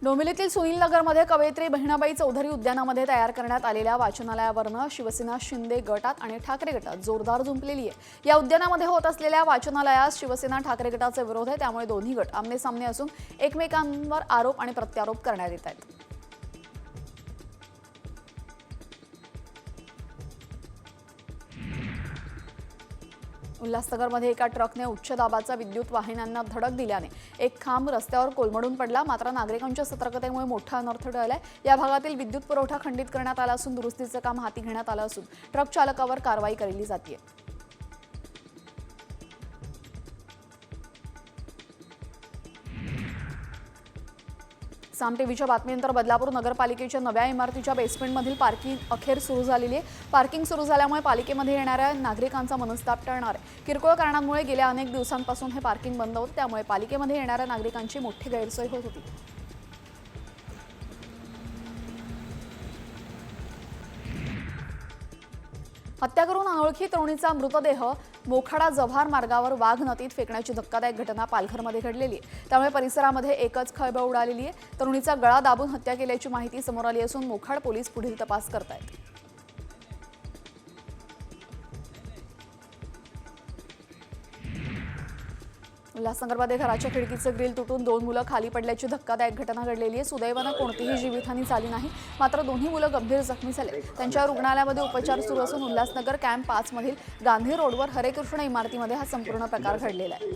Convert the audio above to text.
डोंबिवलीतील सुनील नगरमध्ये कवयित्री बहिणाबाई चौधरी उद्यानामध्ये तयार करण्यात आलेल्या वाचनालयावरनं शिवसेना शिंदे गटात आणि ठाकरे गटात जोरदार झुंपलेली आहे। या उद्यानामध्ये होत असलेल्या वाचनालयास शिवसेना ठाकरे गटाचे विरोध आहे, त्यामुळे दोन्ही गट आमने-सामने असून एकमेकांवर आरोप आणि प्रत्यारोप करण्यात येत आहेत। उल्हासनगरमध्ये एका ट्रकने उच्च दाबाचा विद्युत वाहिन्यांना धडक दिल्याने एक खांब रस्त्यावर कोलमडून पडला। मात्र नागरिकांच्या सतर्कतेमुळे मोठा अनर्थ टळलाय। या भागातील विद्युत पुरवठा खंडित करण्यात आला असून दुरुस्तीचे काम हाती घेण्यात आलं असून ट्रक चालकावर कारवाई केली जाते। साम टीव्हीच्या बातमीनंतर बदलापूर नगरपालिकेच्या नव्या इमारतीच्या बेसमेंटमधील पार्किंग अखेर सुरू झालेली आहे। पार्किंग सुरू झाल्यामुळे पालिकेमध्ये येणाऱ्या नागरिकांचा मनस्ताप टळणार आहे। किरकोळ कारणांमुळे गेल्या अनेक दिवसांपासून हे पार्किंग बंद होते, त्यामुळे पालिकेमध्ये येणाऱ्या नागरिकांची मोठी गैरसोय होत होती। हत्या करून अनोळखी तरुणीचा मृतदेह मोखाडा जव्हार मार्गावर वाघ नदीत फेकण्याची धक्कादायक घटना पालघरमध्ये घडलेली आहे। त्यामुळे परिसरामध्ये एकच खळबळ उडालेली आहे। तरुणीचा गळा दाबून हत्या केल्याची माहिती समोर आली असून मोखाड पोलीस पुढील तपास करत आहेत। उल्हासनगरमध्ये घराच्या खिडकीचं ग्रिल तुटून दोन मुलं खाली पडल्याची धक्कादायक घटना घडलेली आहे। सुदैवानं कोणतीही जीवितहानी झाली नाही, मात्र दोन्ही मुलं गंभीर जखमी झाले। त्यांच्या रुग्णालयामध्ये उपचार सुरू असून उल्हासनगर कॅम्प 5 मधील गांधी रोडवर हरेकृष्ण इमारतीमध्ये हा संपूर्ण प्रकार घडलेला आहे।